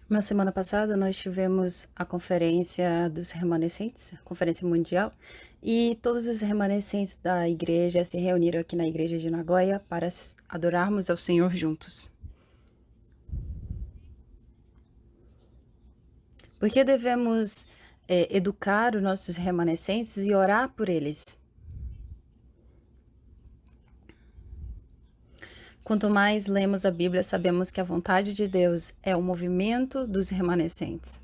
Na semana passada, nós tivemos a conferência dos remanescentes, a conferência mundial, e todos os remanescentes da igreja se reuniram aqui na igreja de Nagoya para adorarmos ao Senhor juntos. Por que devemos educar os nossos remanescentes e orar por eles? Quanto mais lemos a Bíblia, sabemos que a vontade de Deus é o movimento dos remanescentes.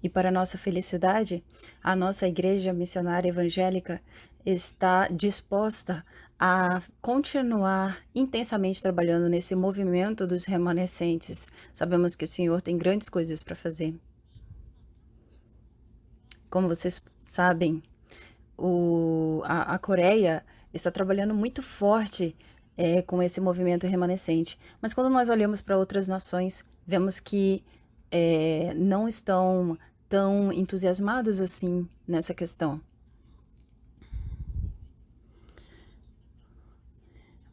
E para nossa felicidade, a nossa igreja missionária evangélica está disposta a continuar intensamente trabalhando nesse movimento dos remanescentes. Sabemos que o Senhor tem grandes coisas para fazer. Como vocês sabem, a Coreia está trabalhando muito forte com esse movimento remanescente. Mas quando nós olhamos para outras nações, vemos que não estão tão entusiasmados assim nessa questão.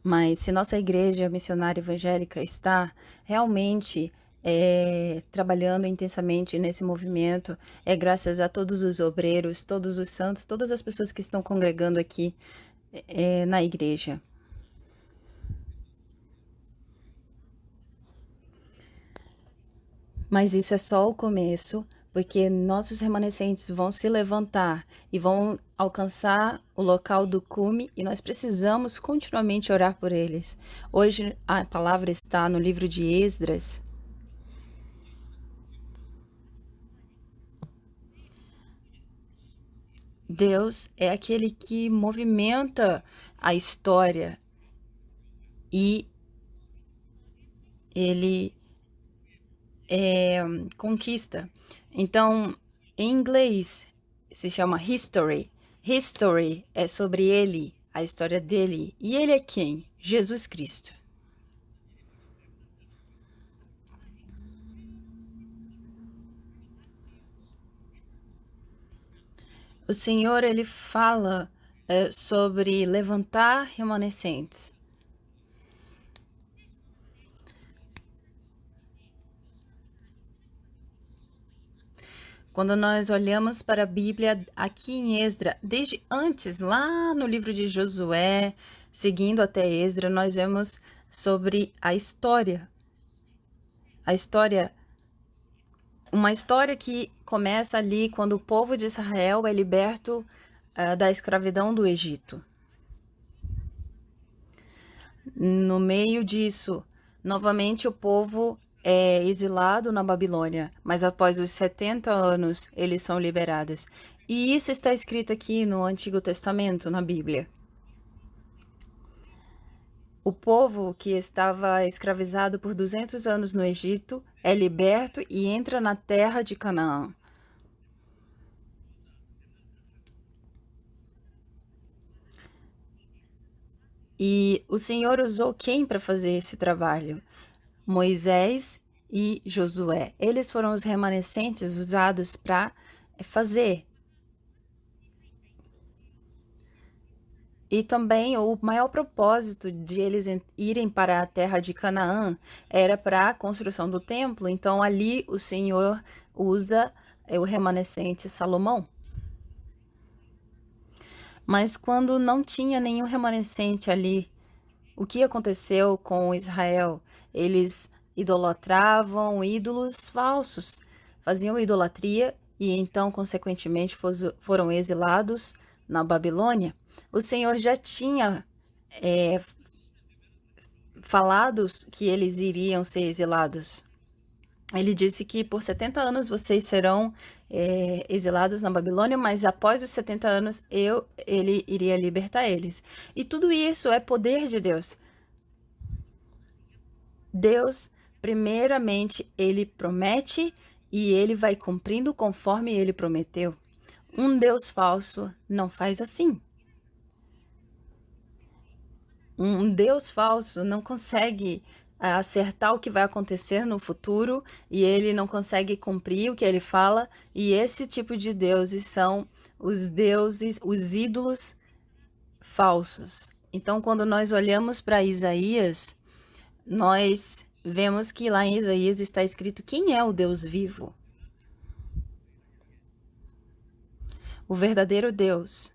Mas se nossa igreja missionária evangélica está realmente trabalhando intensamente nesse movimento, é graças a todos os obreiros, todos os santos, todas as pessoas que estão congregando aqui na igreja. Mas isso é só o começo, porque nossos remanescentes vão se levantar e vão alcançar o local do cume e nós precisamos continuamente orar por eles. Hoje a palavra está no livro de Esdras. Deus é aquele que movimenta a história e ele conquista. Então, em inglês se chama history. History é sobre ele, a história dele. E ele é quem? Jesus Cristo. O Senhor, ele fala sobre levantar remanescentes. Quando nós olhamos para a Bíblia aqui em Esdra, desde antes, lá no livro de Josué, seguindo até Esdra, nós vemos sobre a história. A história, uma história que começa ali quando o povo de Israel é liberto da escravidão do Egito. No meio disso, novamente o povo é exilado na Babilônia, mas após os 70 anos eles são liberados. E isso está escrito aqui no Antigo Testamento, na Bíblia. O povo que estava escravizado por 200 anos no Egito é liberto e entra na terra de Canaã. E o Senhor usou quem para fazer esse trabalho? Moisés e Josué. Eles foram os remanescentes usados para fazer. E também o maior propósito de eles irem para a terra de Canaã era para a construção do templo. Então ali o Senhor usa o remanescente Salomão. Mas quando não tinha nenhum remanescente ali, o que aconteceu com Israel? Eles idolatravam ídolos falsos, faziam idolatria e então, consequentemente, foram exilados na Babilônia. O Senhor já tinha falado que eles iriam ser exilados. Ele disse que por 70 anos vocês serão exilados na Babilônia, mas após os 70 anos ele iria libertar eles. E tudo isso é poder de Deus. Deus, primeiramente, ele promete e ele vai cumprindo conforme ele prometeu. Um Deus falso não faz assim. Um Deus falso não consegue acertar o que vai acontecer no futuro e ele não consegue cumprir o que ele fala. E esse tipo de deuses são os deuses, os ídolos falsos. Então, quando nós olhamos para Isaías, nós vemos que lá em Isaías está escrito quem é o Deus vivo, o verdadeiro Deus.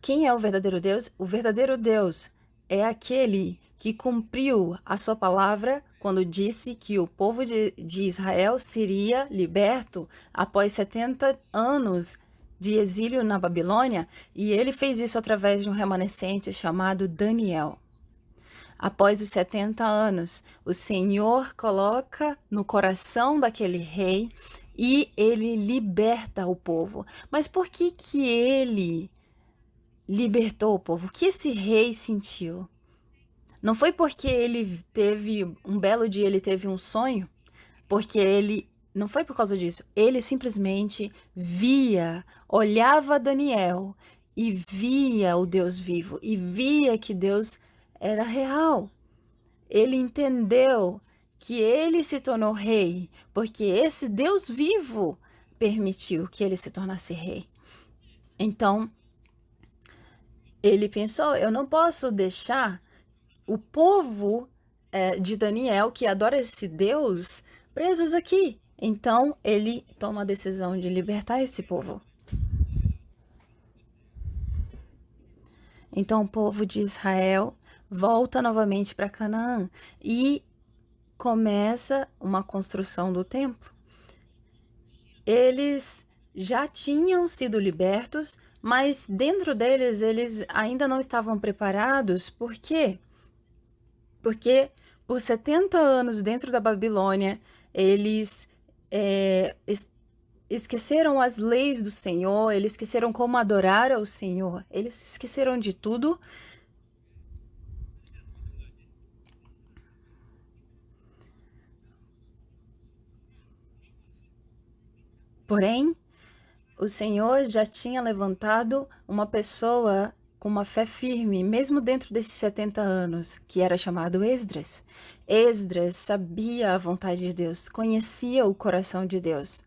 Quem é o verdadeiro Deus? O verdadeiro Deus é aquele que cumpriu a sua palavra quando disse que o povo de Israel seria liberto após 70 anos de exílio na Babilônia, e ele fez isso através de um remanescente chamado Daniel. Após os 70 anos, o Senhor coloca no coração daquele rei e ele liberta o povo. Mas por que que ele libertou o povo? O que esse rei sentiu? Não foi porque ele teve um belo dia, ele teve um sonho, porque ele não foi por causa disso. Ele simplesmente via, olhava Daniel e via o Deus vivo e via que Deus era real. Ele entendeu que ele se tornou rei porque esse Deus vivo permitiu que ele se tornasse rei. Então, ele pensou, eu não posso deixar o povo de Daniel, que adora esse Deus, presos aqui. Então, ele toma a decisão de libertar esse povo. Então, o povo de Israel volta novamente para Canaã e começa uma construção do templo. Eles já tinham sido libertos, mas dentro deles, eles ainda não estavam preparados. Por quê? Porque por 70 anos dentro da Babilônia, eles esqueceram as leis do Senhor, eles esqueceram como adorar ao Senhor, eles esqueceram de tudo. Porém, o Senhor já tinha levantado uma pessoa com uma fé firme, mesmo dentro desses 70 anos, que era chamado Esdras. Esdras sabia a vontade de Deus, conhecia o coração de Deus.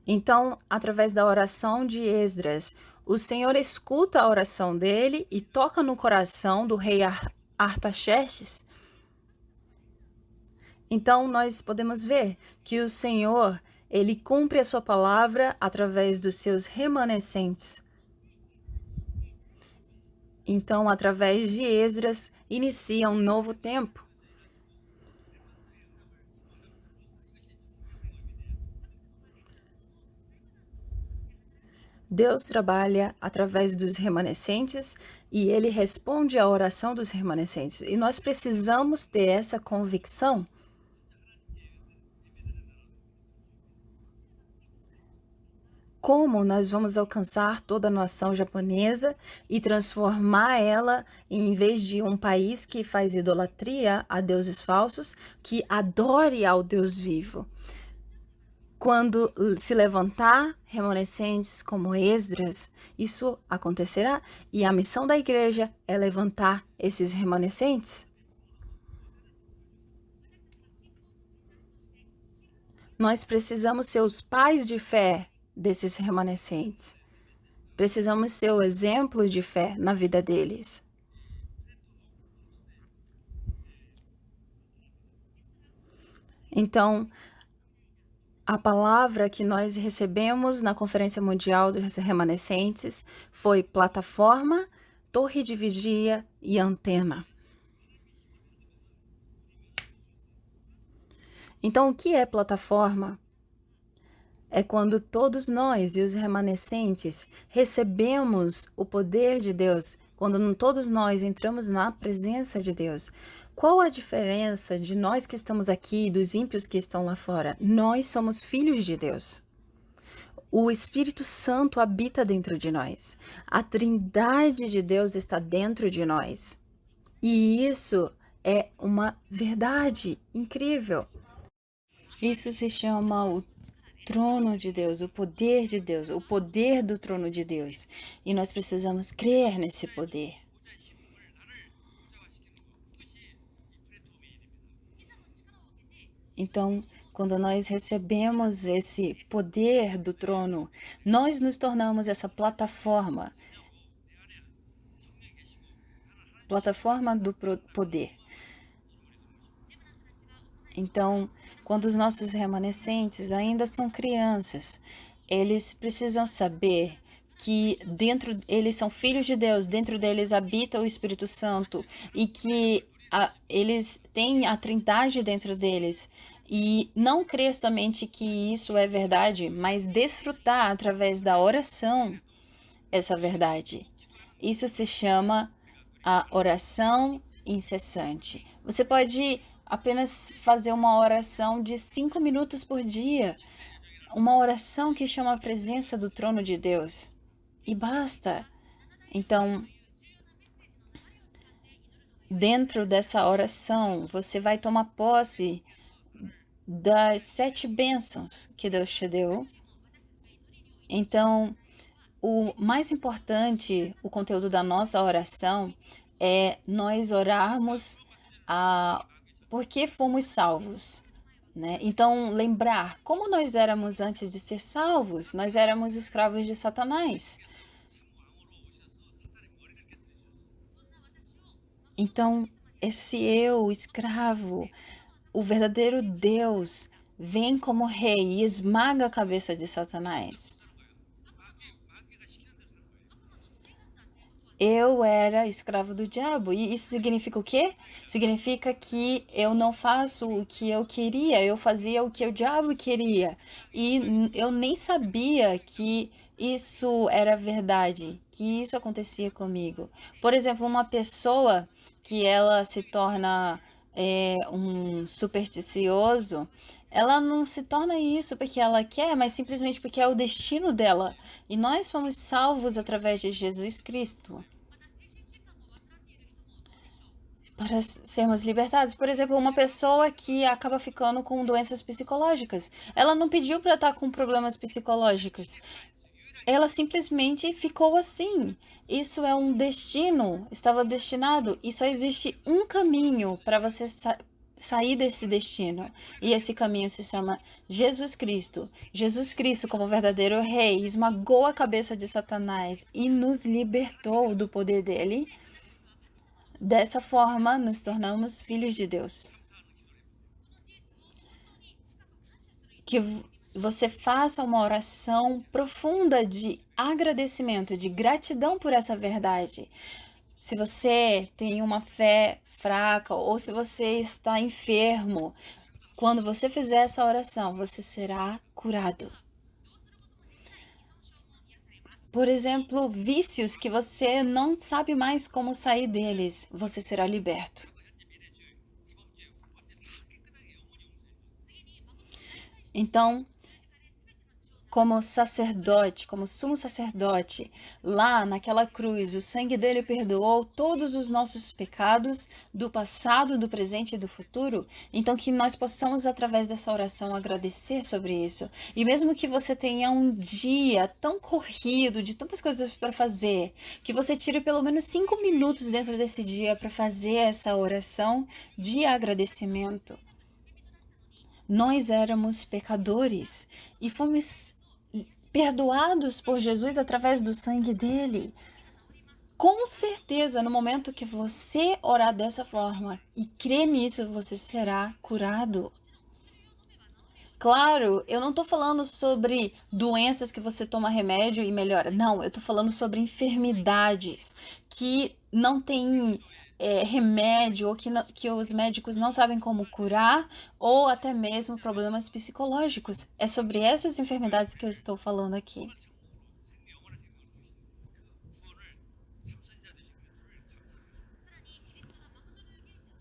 Então, através da oração de Esdras, o Senhor escuta a oração dele e toca no coração do rei Artaxerxes. Então, nós podemos ver que o Senhor, ele cumpre a sua palavra através dos seus remanescentes. Então, através de Esdras, inicia um novo tempo. Deus trabalha através dos remanescentes e ele responde à oração dos remanescentes. E nós precisamos ter essa convicção. Como nós vamos alcançar toda a nação japonesa e transformar ela, em vez de um país que faz idolatria a deuses falsos, que adore ao Deus vivo? Quando se levantar remanescentes como Esdras, isso acontecerá, e a missão da igreja é levantar esses remanescentes. Nós precisamos ser os pais de fé desses remanescentes. Precisamos ser o exemplo de fé na vida deles. Então, a palavra que nós recebemos na Conferência Mundial dos Remanescentes foi plataforma, torre de vigia e antena. Então, o que é plataforma? É quando todos nós e os remanescentes recebemos o poder de Deus, quando todos nós entramos na presença de Deus. Qual a diferença de nós que estamos aqui e dos ímpios que estão lá fora? Nós somos filhos de Deus. O Espírito Santo habita dentro de nós. A Trindade de Deus está dentro de nós. E isso é uma verdade incrível. Isso se chama o trono de Deus, o poder de Deus, o poder do trono de Deus. E nós precisamos crer nesse poder. Então, Quando nós recebemos esse poder do trono, nós nos tornamos essa plataforma do poder. Então, quando os nossos remanescentes ainda são crianças, eles precisam saber que eles são filhos de Deus, dentro deles habita o Espírito Santo e que eles têm a Trindade dentro deles. E não crer somente que isso é verdade, mas desfrutar através da oração essa verdade. Isso se chama a oração incessante. Você pode apenas fazer uma oração de 5 minutos por dia, uma oração que chama a presença do trono de Deus. E basta. Então, dentro dessa oração, você vai tomar posse das 7 bênçãos que Deus te deu. Então, o mais importante, o conteúdo da nossa oração, é nós orarmos porque fomos salvos, né? Então, lembrar como nós éramos antes de ser salvos, nós éramos escravos de Satanás. Então, esse eu, escravo, o verdadeiro Deus, vem como rei e esmaga a cabeça de Satanás. Eu era escravo do diabo. E isso significa o quê? Significa que eu não faço o que eu queria, eu fazia o que o diabo queria. E eu nem sabia que isso era verdade, que isso acontecia comigo. Por exemplo, uma pessoa que ela se torna um supersticioso, ela não se torna isso porque ela quer, mas simplesmente porque é o destino dela. E nós fomos salvos através de Jesus Cristo para sermos libertados. Por exemplo, uma pessoa que acaba ficando com doenças psicológicas. Ela não pediu para estar com problemas psicológicos. Ela simplesmente ficou assim. Isso é um destino, estava destinado. E só existe um caminho para você sair desse destino. E esse caminho se chama Jesus Cristo. Jesus Cristo, como verdadeiro rei, esmagou a cabeça de Satanás e nos libertou do poder dele. Dessa forma, nos tornamos filhos de Deus. Que você faça uma oração profunda de agradecimento, de gratidão por essa verdade. Se você tem uma fé fraca ou se você está enfermo, quando você fizer essa oração, você será curado. Por exemplo, vícios que você não sabe mais como sair deles, você será liberto. Então, como sacerdote, como sumo sacerdote, lá naquela cruz, o sangue dele perdoou todos os nossos pecados do passado, do presente e do futuro. Então, que nós possamos, através dessa oração, agradecer sobre isso. E mesmo que você tenha um dia tão corrido, de tantas coisas para fazer, que você tire pelo menos 5 minutos dentro desse dia para fazer essa oração de agradecimento. Nós éramos pecadores e fomos perdoados por Jesus através do sangue dele. Com certeza, no momento que você orar dessa forma e crer nisso, você será curado. Claro, eu não estou falando sobre doenças que você toma remédio e melhora. Não, eu estou falando sobre enfermidades que não têm remédio ou que os médicos não sabem como curar, ou até mesmo problemas psicológicos. É sobre essas enfermidades que eu estou falando aqui.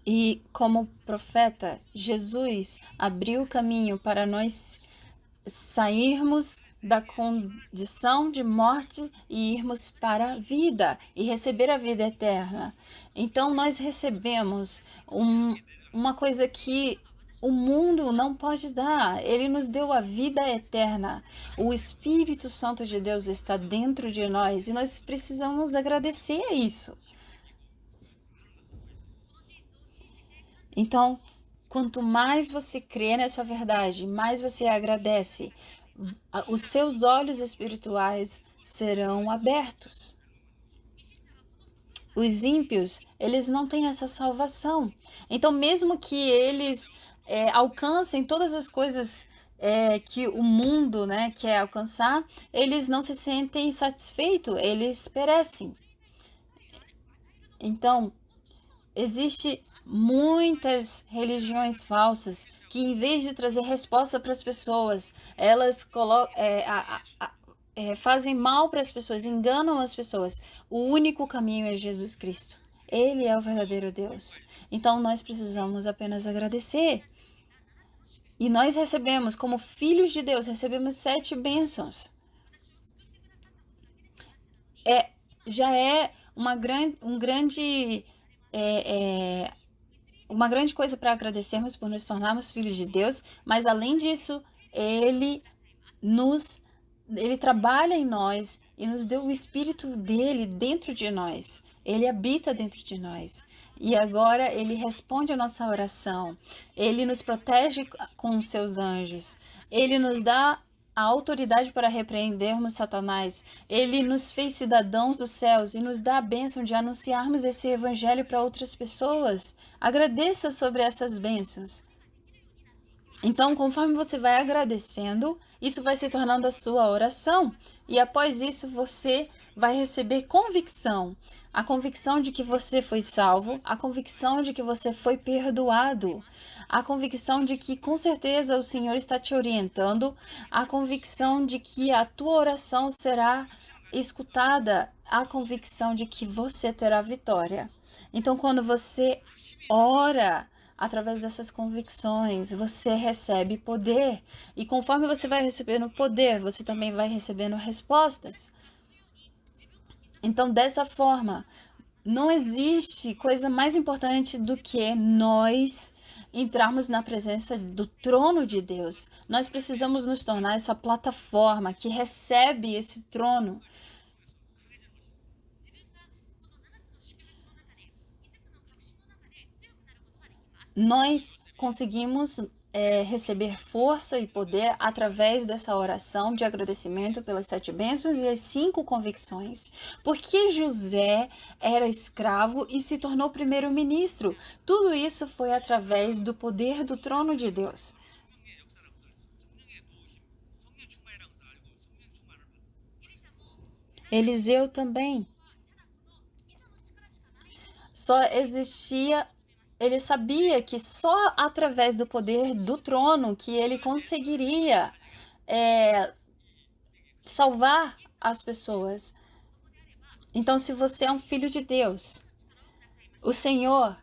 E como profeta, Jesus abriu o caminho para nós sairmos da condição de morte e irmos para a vida e receber a vida eterna. Então nós recebemos uma coisa que o mundo não pode dar. Ele nos deu a vida eterna. O Espírito Santo de Deus está dentro de nós e nós precisamos agradecer a isso. Então, quanto mais você crê nessa verdade, mais você agradece, os seus olhos espirituais serão abertos. Os ímpios, eles não têm essa salvação. Então, mesmo que eles alcancem todas as coisas que o mundo, né, quer alcançar, eles não se sentem satisfeitos, eles perecem. Então, existe muitas religiões falsas que, em vez de trazer resposta para as pessoas, elas fazem mal para as pessoas, enganam as pessoas. O único caminho é Jesus Cristo. Ele é o verdadeiro Deus. Então nós precisamos apenas agradecer. E nós recebemos, como filhos de Deus, recebemos 7 bênçãos. Já é uma grande coisa para agradecermos por nos tornarmos filhos de Deus, mas além disso, Ele trabalha em nós e nos deu o Espírito dele dentro de nós. Ele habita dentro de nós. E agora ele responde a nossa oração. Ele nos protege com os seus anjos. Ele nos dá a autoridade para repreendermos Satanás. Ele nos fez cidadãos dos céus e nos dá a bênção de anunciarmos esse evangelho para outras pessoas. Agradeça sobre essas bênçãos. Então, conforme você vai agradecendo, isso vai se tornando a sua oração. E após isso, você vai receber convicção. A convicção de que você foi salvo, a convicção de que você foi perdoado, a convicção de que com certeza o Senhor está te orientando, a convicção de que a tua oração será escutada, a convicção de que você terá vitória. Então, quando você ora, através dessas convicções, você recebe poder. E conforme você vai recebendo poder, você também vai recebendo respostas. Então, dessa forma, não existe coisa mais importante do que nós entrarmos na presença do trono de Deus. Nós precisamos nos tornar essa plataforma que recebe esse trono. Nós conseguimos receber força e poder através dessa oração de agradecimento pelas 7 bênçãos e as 5 convicções. Porque José era escravo e se tornou primeiro-ministro. Tudo isso foi através do poder do trono de Deus. Eliseu também. Ele sabia que só através do poder do trono que ele conseguiria salvar as pessoas. Então, se você é um filho de Deus, o Senhor,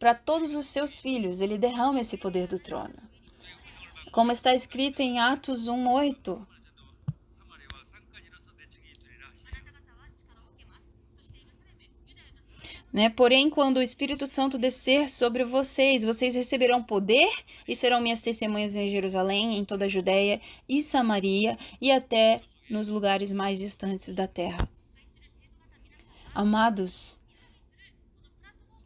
para todos os seus filhos, ele derrama esse poder do trono. Como está escrito em Atos 1:8. Porém, quando o Espírito Santo descer sobre vocês, vocês receberão poder e serão minhas testemunhas em Jerusalém, em toda a Judéia e Samaria e até nos lugares mais distantes da terra. Amados,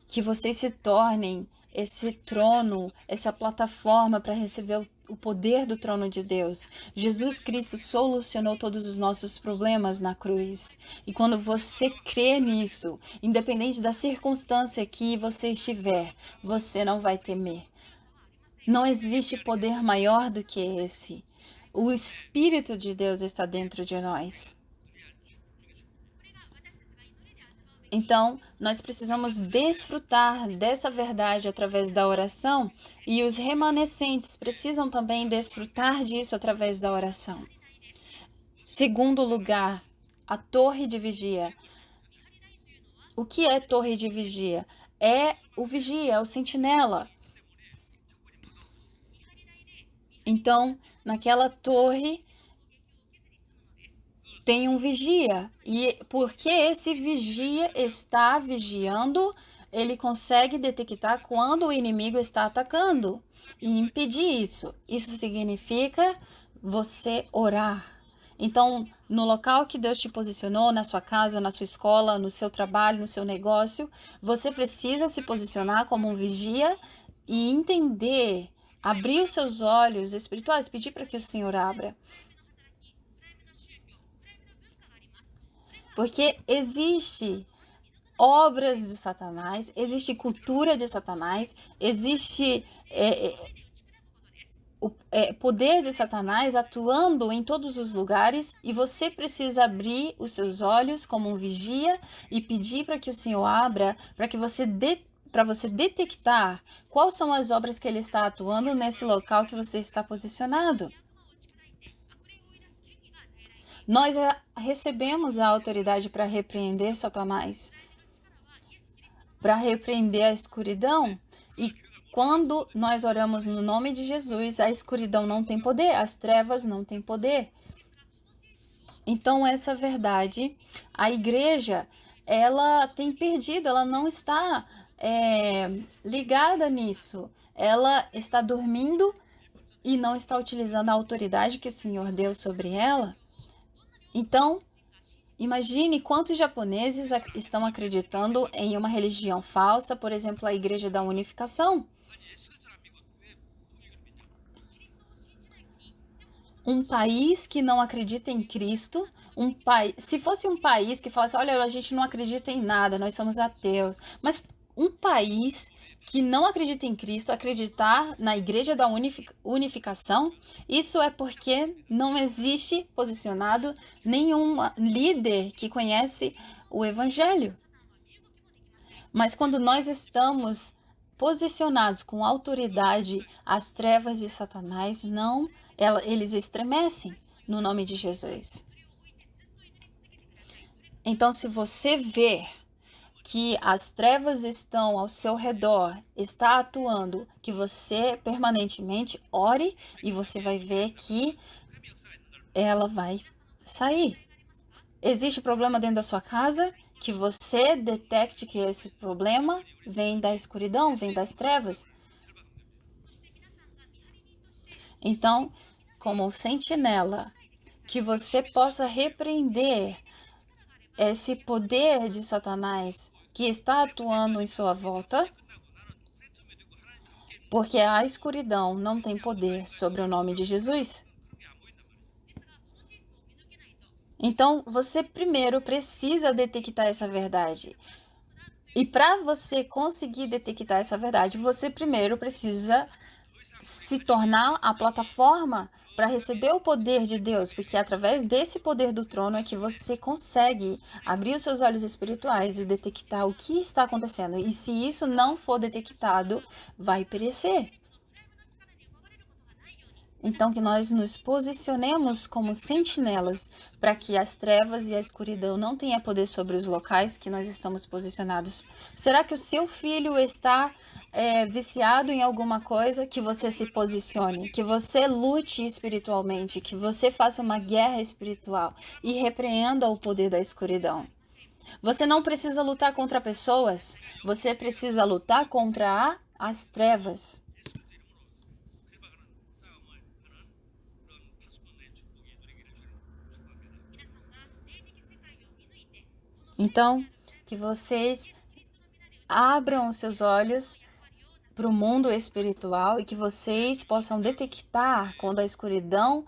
que vocês se tornem esse trono, essa plataforma para receber o poder do trono de Deus. Jesus Cristo solucionou todos os nossos problemas na cruz. E quando você crê nisso, independente da circunstância que você estiver, você não vai temer. Não existe poder maior do que esse. O Espírito de Deus está dentro de nós. Então, nós precisamos desfrutar dessa verdade através da oração e os remanescentes precisam também desfrutar disso através da oração. Segundo lugar, a torre de vigia. O que é torre de vigia? É o vigia, é o sentinela. Então, naquela torre tem um vigia. E porque esse vigia está vigiando, ele consegue detectar quando o inimigo está atacando e impedir isso. Isso significa você orar. Então, no local que Deus te posicionou, na sua casa, na sua escola, no seu trabalho, no seu negócio, você precisa se posicionar como um vigia e entender, abrir os seus olhos espirituais, pedir para que o Senhor abra. Porque existe obras de Satanás, existe cultura de Satanás, existe poder de Satanás atuando em todos os lugares, e você precisa abrir os seus olhos como um vigia e pedir para que o Senhor abra, para que você detectar quais são as obras que ele está atuando nesse local que você está posicionado. Nós recebemos a autoridade para repreender Satanás, para repreender a escuridão, e quando nós oramos no nome de Jesus, a escuridão não tem poder, as trevas não têm poder. Então, essa verdade, a igreja, ela tem perdido, ela não está ligada nisso. Ela está dormindo e não está utilizando a autoridade que o Senhor deu sobre ela. Então, imagine quantos japoneses estão acreditando em uma religião falsa, por exemplo, a Igreja da Unificação. Um país que não acredita em Cristo, se fosse um país que falasse, olha, a gente não acredita em nada, nós somos ateus, mas um país que não acredita em Cristo, acreditar na Igreja da Unificação, isso é porque não existe posicionado nenhum líder que conhece o Evangelho. Mas quando nós estamos posicionados com autoridade, as trevas de Satanás eles estremecem no nome de Jesus. Então, se você vê que as trevas estão ao seu redor, está atuando, que você permanentemente ore e você vai ver que ela vai sair. Existe problema dentro da sua casa, que você detecte que esse problema vem da escuridão, vem das trevas. Então, como sentinela, que você possa repreender esse poder de Satanás que está atuando em sua volta, porque a escuridão não tem poder sobre o nome de Jesus. Então, você primeiro precisa detectar essa verdade. E para você conseguir detectar essa verdade, você primeiro precisa se tornar a plataforma para receber o poder de Deus, porque através desse poder do trono é que você consegue abrir os seus olhos espirituais e detectar o que está acontecendo. E se isso não for detectado, vai perecer. Então, que nós nos posicionemos como sentinelas para que as trevas e a escuridão não tenham poder sobre os locais que nós estamos posicionados. Será que o seu filho está viciado em alguma coisa? Que você se posicione, que você lute espiritualmente, que você faça uma guerra espiritual e repreenda o poder da escuridão. Você não precisa lutar contra pessoas, você precisa lutar contra as trevas. Então, que vocês abram os seus olhos para o mundo espiritual e que vocês possam detectar quando a escuridão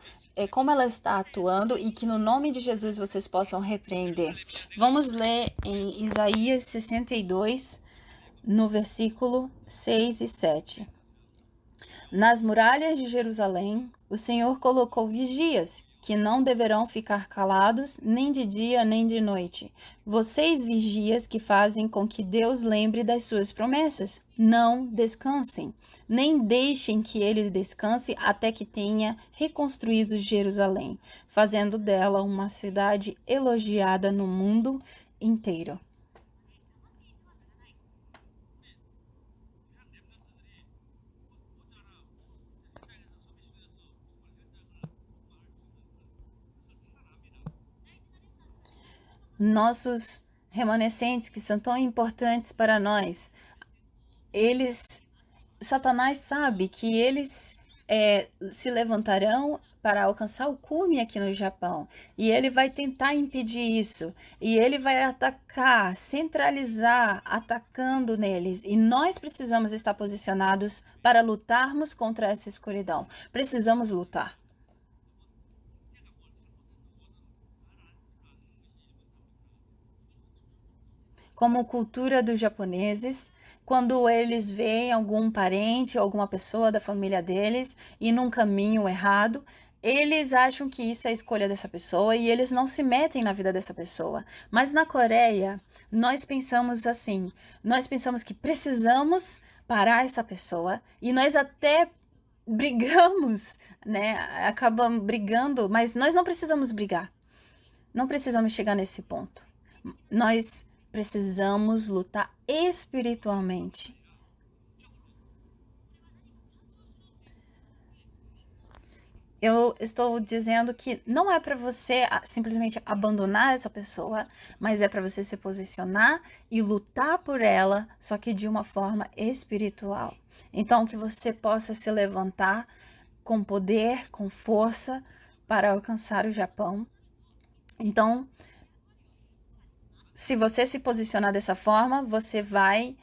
como ela está atuando e que no nome de Jesus vocês possam repreender. Vamos ler em Isaías 62, no versículo 6 e 7. Nas muralhas de Jerusalém, o Senhor colocou vigias, que não deverão ficar calados nem de dia nem de noite. Vocês, vigias, que fazem com que Deus lembre das suas promessas, não descansem, nem deixem que ele descanse até que tenha reconstruído Jerusalém, fazendo dela uma cidade elogiada no mundo inteiro. Nossos remanescentes, que são tão importantes para nós, Satanás sabe que eles se levantarão para alcançar o cume aqui no Japão. E ele vai tentar impedir isso. E ele vai atacar, centralizar, atacando neles. E nós precisamos estar posicionados para lutarmos contra essa escuridão. Precisamos lutar. Como cultura dos japoneses, quando eles veem algum parente ou alguma pessoa da família deles ir num caminho errado, eles acham que isso é a escolha dessa pessoa e eles não se metem na vida dessa pessoa. Mas na Coreia, nós pensamos assim, nós pensamos que precisamos parar essa pessoa e nós até brigamos, né? Acabamos brigando, mas nós não precisamos brigar. Não precisamos chegar nesse ponto. Nós precisamos lutar espiritualmente. Eu estou dizendo que não é para você simplesmente abandonar essa pessoa, mas é para você se posicionar e lutar por ela, só que de uma forma espiritual. Então, que você possa se levantar com poder, com força para alcançar o Japão. Então, se você se posicionar dessa forma, você vai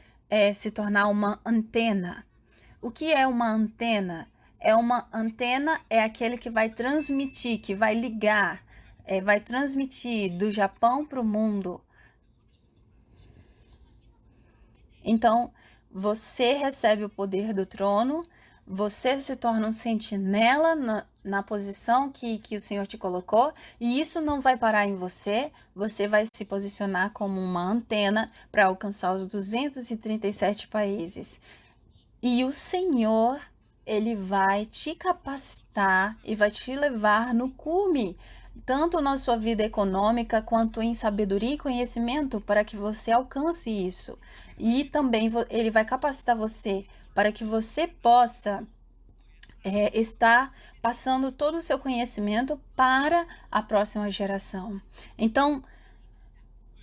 se tornar uma antena. O que é uma antena? Uma antena é aquele que vai transmitir, que vai ligar, vai transmitir do Japão para o mundo. Então, você recebe o poder do trono, você se torna um sentinela na posição que o Senhor te colocou, e isso não vai parar em você, você vai se posicionar como uma antena para alcançar os 237 países. E o Senhor, ele vai te capacitar e vai te levar no cume, tanto na sua vida econômica quanto em sabedoria e conhecimento, para que você alcance isso. E também ele vai capacitar você para que você possa estar passando todo o seu conhecimento para a próxima geração. Então,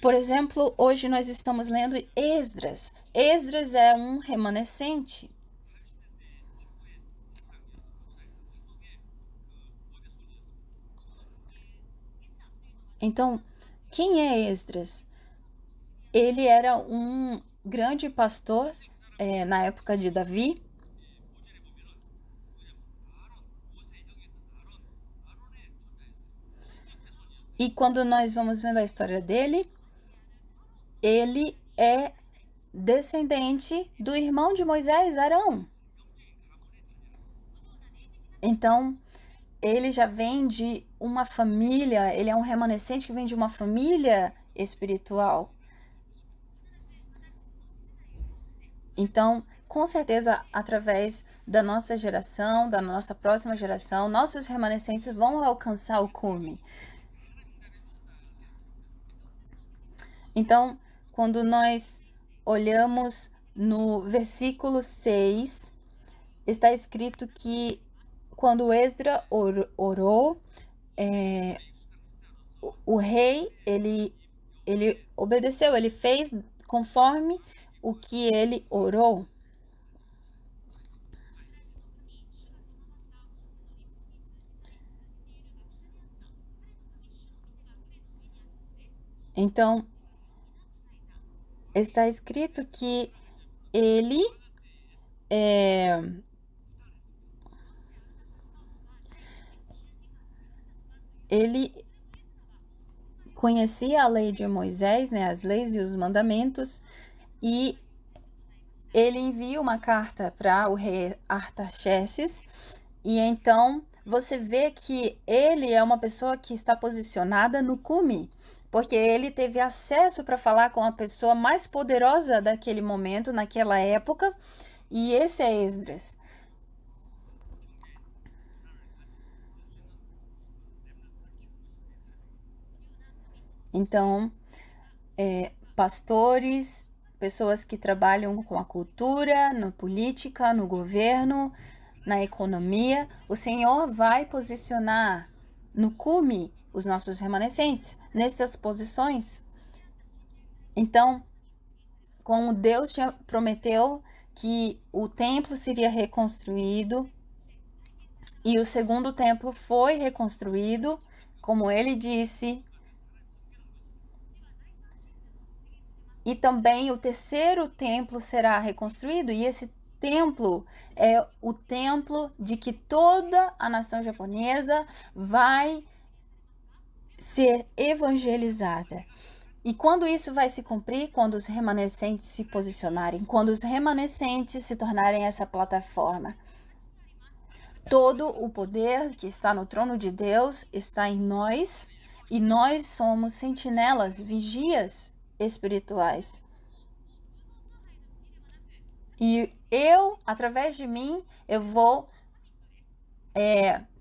por exemplo, hoje nós estamos lendo Esdras. Esdras é um remanescente. Então, quem é Esdras? Ele era um grande pastor na época de Davi. E quando nós vamos vendo a história dele, ele é descendente do irmão de Moisés, Arão. Então, ele já vem de uma família, ele é um remanescente que vem de uma família espiritual. Então, com certeza, através da nossa geração, da nossa próxima geração, nossos remanescentes vão alcançar o cume. Então, quando nós olhamos no versículo 6, está escrito que quando Esdra orou, o rei, ele obedeceu, ele fez conforme o que ele orou. Então, está escrito que ele conhecia a lei de Moisés, né, as leis e os mandamentos, e ele envia uma carta para o rei Artaxerxes, e então você vê que ele é uma pessoa que está posicionada no cume, porque ele teve acesso para falar com a pessoa mais poderosa daquele momento, naquela época, e esse é Esdras. Então, pastores, pessoas que trabalham com a cultura, na política, no governo, na economia, o Senhor vai posicionar no cume os nossos remanescentes, nessas posições. Então, como Deus prometeu que o templo seria reconstruído, E o segundo templo foi reconstruído, como ele disse. E também o terceiro templo será reconstruído, e esse templo é o templo de que toda a nação japonesa vai ser evangelizada. E quando isso vai se cumprir? Quando os remanescentes se posicionarem, quando os remanescentes se tornarem essa plataforma. Todo o poder que está no trono de Deus está em nós, e nós somos sentinelas, vigias espirituais. E eu, através de mim, eu vou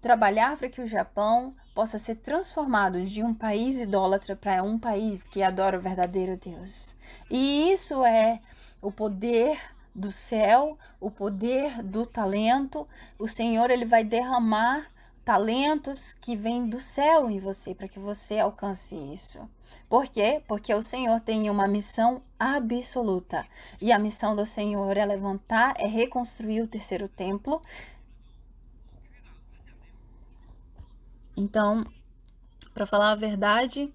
trabalhar para que o Japão possa ser transformado de um país idólatra para um país que adora o verdadeiro Deus. E isso é o poder do céu, o poder do talento. O Senhor, ele vai derramar talentos que vêm do céu em você, para que você alcance isso. Por quê? Porque o Senhor tem uma missão absoluta. E a missão do Senhor é levantar, é reconstruir o terceiro templo. Então, para falar a verdade,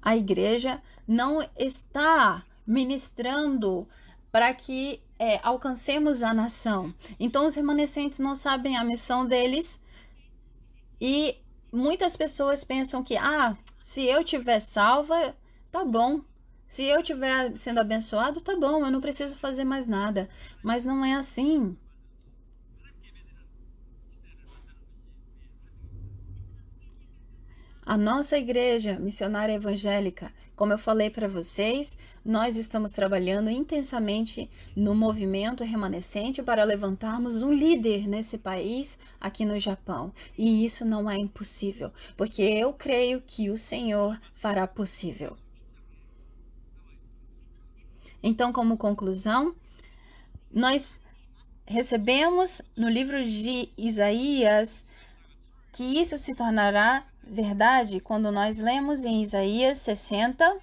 a igreja não está ministrando para que alcancemos a nação. Então, os remanescentes não sabem a missão deles, e muitas pessoas pensam que, se eu tiver salva, tá bom. Se eu estiver sendo abençoado, tá bom, eu não preciso fazer mais nada. Mas não é assim. A nossa igreja missionária evangélica, como eu falei para vocês, nós estamos trabalhando intensamente no movimento remanescente para levantarmos um líder nesse país, aqui no Japão. E isso não é impossível, porque eu creio que o Senhor fará possível. Então, como conclusão, nós recebemos no livro de Isaías que isso se tornará verdade quando nós lemos em Isaías 60,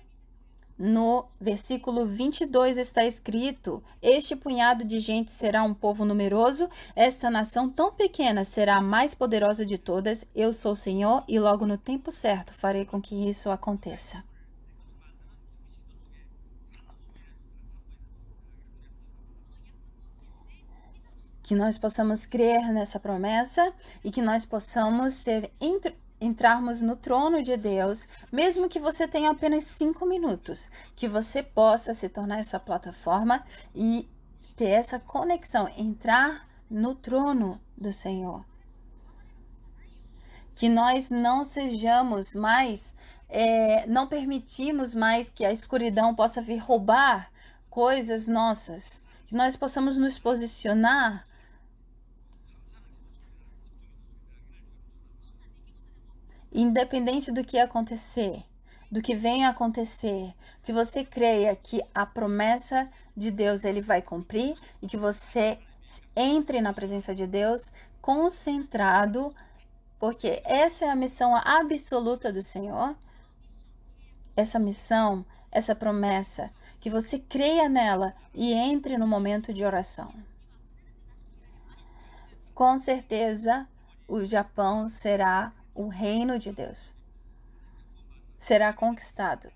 no versículo 22 está escrito: este punhado de gente será um povo numeroso, esta nação tão pequena será a mais poderosa de todas. Eu sou o Senhor e logo no tempo certo farei com que isso aconteça. Que nós possamos crer nessa promessa e que nós possamos entrarmos no trono de Deus, mesmo que você tenha apenas 5 minutos, que você possa se tornar essa plataforma e ter essa conexão, entrar no trono do Senhor. Que nós não sejamos mais, não permitimos mais que a escuridão possa vir roubar coisas nossas, que nós possamos nos posicionar independente do que acontecer, do que venha a acontecer, que você creia que a promessa de Deus ele vai cumprir e que você entre na presença de Deus concentrado, porque essa é a missão absoluta do Senhor. Essa missão, essa promessa, que você creia nela e entre no momento de oração. Com certeza, o Japão será o reino de Deus. Será conquistado.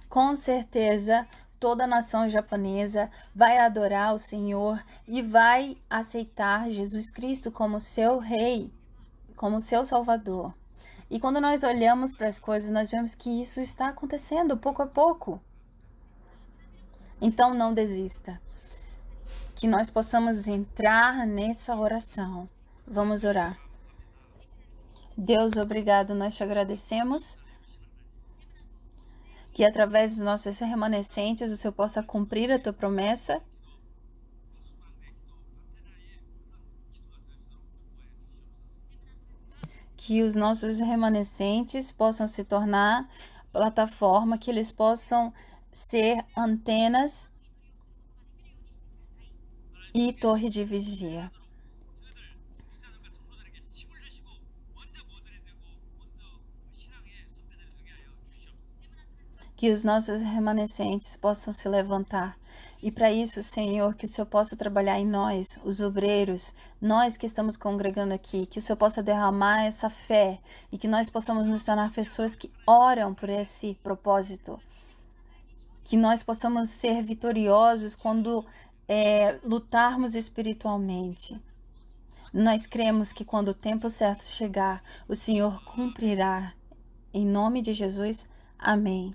Com certeza, toda a nação japonesa vai adorar o Senhor e vai aceitar Jesus Cristo como seu rei, como seu salvador. E quando nós olhamos para as coisas, nós vemos que isso está acontecendo pouco a pouco. Então não desista. Que nós possamos entrar nessa oração. Vamos orar. Deus, obrigado, nós te agradecemos que através dos nossos remanescentes o Senhor possa cumprir a tua promessa. Que os nossos remanescentes possam se tornar plataforma, que eles possam ser antenas e torre de vigia. que os nossos remanescentes possam se levantar. E para isso, Senhor, que o Senhor possa trabalhar em nós, os obreiros, nós que estamos congregando aqui, que o Senhor possa derramar essa fé e que nós possamos nos tornar pessoas que oram por esse propósito. Que nós possamos ser vitoriosos quando lutarmos espiritualmente. Nós cremos que quando o tempo certo chegar, o Senhor cumprirá. Em nome de Jesus, amém.